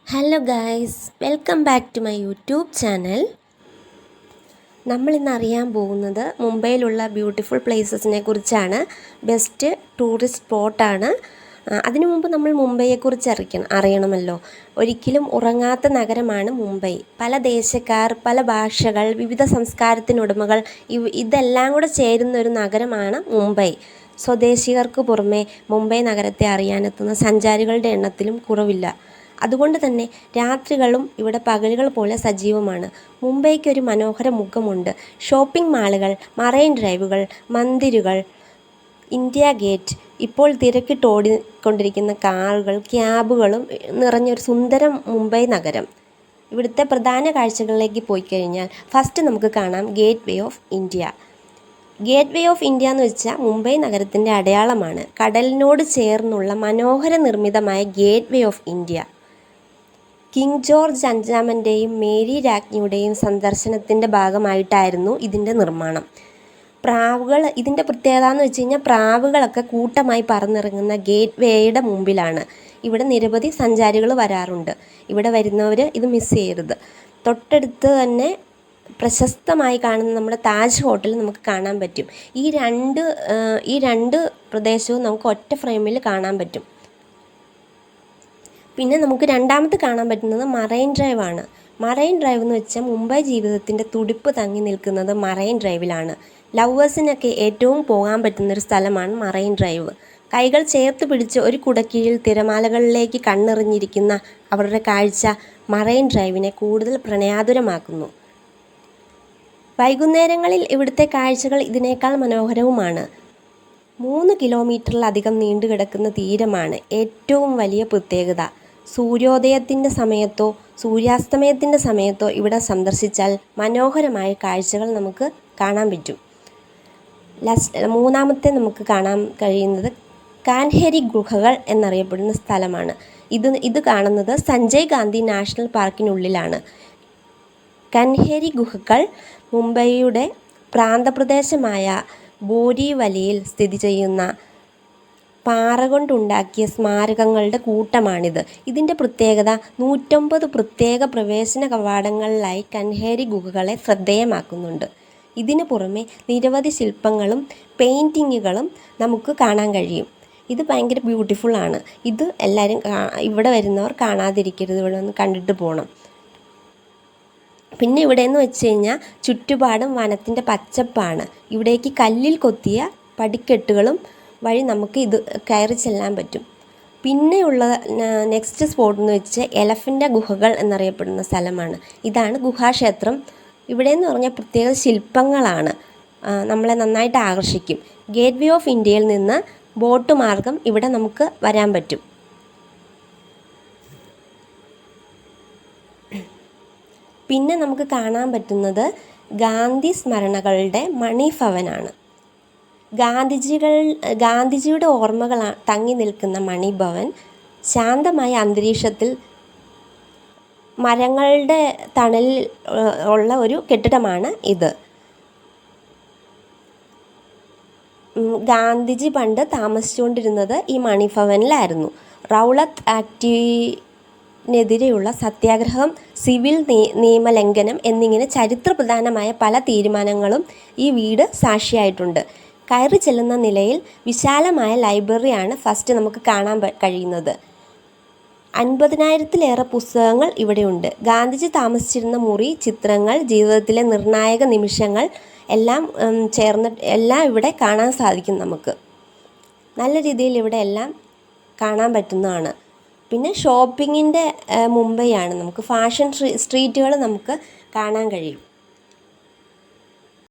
Hello guys, welcome back to my YouTube channel. നമ്മളിന്ന് അറിയാൻ പോകുന്നത് മുംബൈയിലുള്ള ബ്യൂട്ടിഫുൾ പ്ലേസസിനെ കുറിച്ചാണ്. ബെസ്റ്റ് ടൂറിസ്റ്റ് സ്പോട്ടാണ്. അതിനു മുമ്പ് നമ്മൾ മുംബൈയെക്കുറിച്ച് അറിയണമല്ലോ. ഒരിക്കലും ഉറങ്ങാത്ത നഗരമാണ് മുംബൈ. പല ദേശക്കാർ, പല ഭാഷകൾ, വിവിധ സംസ്കാരത്തിനുടമകൾ ഇതെല്ലാം കൂടെ ചേരുന്ന ഒരു നഗരമാണ് മുംബൈ. സ്വദേശികർക്ക് പുറമെ മുംബൈ നഗരത്തെ അറിയാനെത്തുന്ന സഞ്ചാരികളുടെ എണ്ണത്തിലും കുറവില്ല. അതുകൊണ്ട് തന്നെ രാത്രികളും ഇവിടെ പകലുകൾ പോലെ സജീവമാണ്. മുംബൈക്ക് ഒരു മനോഹര മുഖമുണ്ട്. ഷോപ്പിംഗ് മാളുകൾ, മറൈൻ ഡ്രൈവുകൾ, മന്ദിരുകൾ, ഇന്ത്യ ഗേറ്റ്, ഇപ്പോൾ തിരക്കിട്ടോടിക്കൊണ്ടിരിക്കുന്ന കാറുകൾ, ക്യാബുകളും നിറഞ്ഞൊരു സുന്ദരം മുംബൈ നഗരം. ഇവിടുത്തെ പ്രധാന കാഴ്ചകളിലേക്ക് പോയി കഴിഞ്ഞാൽ ഫസ്റ്റ് നമുക്ക് കാണാം gateway of India. Gateway of India എന്ന് വെച്ചാൽ മുംബൈ നഗരത്തിൻ്റെ അടയാളമാണ്. കടലിനോട് ചേർന്നുള്ള മനോഹര നിർമ്മിതമായ gateway of India king George അഞ്ചാമൻ്റെയും മേരി രാജ്ഞിയുടെയും സന്ദർശനത്തിൻ്റെ ഭാഗമായിട്ടായിരുന്നു ഇതിൻ്റെ നിർമ്മാണം. ഇതിൻ്റെ പ്രത്യേകത എന്ന് വെച്ച് കഴിഞ്ഞാൽ പ്രാവുകളൊക്കെ കൂട്ടമായി പറന്നിറങ്ങുന്ന ഗേറ്റ് വേയുടെ മുമ്പിലാണ്. ഇവിടെ നിരവധി സഞ്ചാരികൾ വരാറുണ്ട്. ഇവിടെ വരുന്നവർ ഇത് മിസ് ചെയ്യരുത്. തൊട്ടടുത്ത് തന്നെ പ്രശസ്തമായി കാണുന്ന നമ്മുടെ താജ് ഹോട്ടൽ നമുക്ക് കാണാൻ പറ്റും. ഈ രണ്ട് പ്രദേശവും നമുക്ക് ഒറ്റ ഫ്രെയിമിൽ കാണാൻ പറ്റും. പിന്നെ നമുക്ക് രണ്ടാമത് കാണാൻ പറ്റുന്നത് മറൈൻ ഡ്രൈവാണ്. മറൈൻ ഡ്രൈവ് എന്ന് വെച്ചാൽ മുംബൈ ജീവിതത്തിൻ്റെ തുടിപ്പ് തങ്ങി നിൽക്കുന്നത് മറൈൻ ഡ്രൈവിലാണ്. ലവേഴ്സിനൊക്കെ ഏറ്റവും പോകാൻ പറ്റുന്നൊരു സ്ഥലമാണ് മറൈൻ ഡ്രൈവ്. കൈകൾ ചേർത്ത് പിടിച്ച് ഒരു കുടക്കീഴിൽ തിരമാലകളിലേക്ക് കണ്ണെറിഞ്ഞിരിക്കുന്ന അവരുടെ കാഴ്ച മറൈൻ ഡ്രൈവിനെ കൂടുതൽ പ്രണയാതുരമാക്കുന്നു. വൈകുന്നേരങ്ങളിൽ ഇവിടുത്തെ കാഴ്ചകൾ ഇതിനേക്കാൾ മനോഹരവുമാണ്. 3 കിലോമീറ്ററിലധികം നീണ്ടുകിടക്കുന്ന തീരമാണ് ഏറ്റവും വലിയ പ്രത്യേകത. സൂര്യോദയത്തിൻ്റെ സമയത്തോ സൂര്യാസ്തമയത്തിൻ്റെ സമയത്തോ ഇവിടെ സന്ദർശിച്ചാൽ മനോഹരമായ കാഴ്ചകൾ നമുക്ക് കാണാൻ പറ്റും. മൂന്നാമത്തെ നമുക്ക് കാണാൻ കഴിയുന്നത് കാൻഹേരി ഗുഹകൾ എന്നറിയപ്പെടുന്ന സ്ഥലമാണ്. ഇത് കാണുന്നത് സഞ്ജയ് ഗാന്ധി നാഷണൽ പാർക്കിനുള്ളിലാണ്. കൻഹേരി ഗുഹകൾ മുംബൈയുടെ പ്രാന്തപ്രദേശമായ ബോരിവലിയിൽ സ്ഥിതി ചെയ്യുന്ന പാറ കൊണ്ടുണ്ടാക്കിയ സ്മാരകങ്ങളുടെ കൂട്ടമാണിത്. ഇതിൻ്റെ പ്രത്യേകത 109 പ്രത്യേക പ്രവേശന കവാടങ്ങളിലായി കൻഹേരി ഗുഹകളെ ശ്രദ്ധേയമാക്കുന്നുണ്ട്. ഇതിനു പുറമെ നിരവധി ശില്പങ്ങളും പെയിൻറ്റിങ്ങുകളും നമുക്ക് കാണാൻ കഴിയും. ഇത് ഭയങ്കര ബ്യൂട്ടിഫുള്ളാണ്. ഇത് എല്ലാവരും ഇവിടെ വരുന്നവർ കാണാതിരിക്കരുത്, ഇവിടെ ഒന്ന് കണ്ടിട്ട് പോകണം. പിന്നെ ഇവിടെ എന്ന് വെച്ച് കഴിഞ്ഞാൽ ചുറ്റുപാടും വനത്തിൻ്റെ പച്ചപ്പാണ്. ഇവിടേക്ക് കല്ലിൽ കൊത്തിയ പടിക്കെട്ടുകളും വഴി നമുക്ക് ഇത് കയറി ചെല്ലാൻ പറ്റും. പിന്നെയുള്ള നെക്സ്റ്റ് സ്പോട്ട് എന്ന് വെച്ചാൽ എലഫൻ്റ് ഗുഹകൾ എന്നറിയപ്പെടുന്ന സ്ഥലമാണ്. ഇതാണ് ഗുഹാക്ഷേത്രം. ഇവിടെ എന്ന് പറഞ്ഞാൽ പ്രത്യേക ശില്പങ്ങളാണ് നമ്മളെ നന്നായിട്ട് ആകർഷിക്കും. ഗേറ്റ് വേ ഓഫ് ഇന്ത്യയിൽ നിന്ന് ബോട്ട് മാർഗം ഇവിടെ നമുക്ക് വരാൻ പറ്റും. പിന്നെ നമുക്ക് കാണാൻ പറ്റുന്നത് ഗാന്ധി സ്മരണകളുടെ മണിഭവനാണ്. ഗാന്ധിജിയുടെ ഓർമ്മകൾ തങ്ങി നിൽക്കുന്ന മണിഭവൻ ശാന്തമായ അന്തരീക്ഷത്തിൽ മരങ്ങളുടെ തണലിൽ ഉള്ള ഒരു കെട്ടിടമാണ് ഇത്. ഗാന്ധിജി പണ്ട് താമസിച്ചുകൊണ്ടിരുന്നത് ഈ മണിഭവനിലായിരുന്നു. റൗളത്ത് ആക്ടിനെതിരെയുള്ള സത്യാഗ്രഹം, സിവിൽ നിയമലംഘനം എന്നിങ്ങനെ ചരിത്രപ്രധാനമായ പല തീരുമാനങ്ങളും ഈ വീട് സാക്ഷിയായിട്ടുണ്ട്. കയറി ചെല്ലുന്ന നിലയിൽ വിശാലമായ ലൈബ്രറിയാണ് ഫസ്റ്റ് നമുക്ക് കാണാൻ കഴിയുന്നത്. 50,000-ലേറെ പുസ്തകങ്ങൾ ഇവിടെയുണ്ട്. ഗാന്ധിജി താമസിച്ചിരുന്ന മുറി, ചിത്രങ്ങൾ, ജീവിതത്തിലെ നിർണായക നിമിഷങ്ങൾ എല്ലാം ഇവിടെ കാണാൻ സാധിക്കും. നമുക്ക് നല്ല രീതിയിൽ ഇവിടെ എല്ലാം കാണാൻ പറ്റുന്നതാണ്. പിന്നെ ഷോപ്പിങ്ങിൻ്റെ മുംബൈയാണ്. നമുക്ക് ഫാഷൻ സ്ട്രീറ്റുകൾ നമുക്ക് കാണാൻ കഴിയും.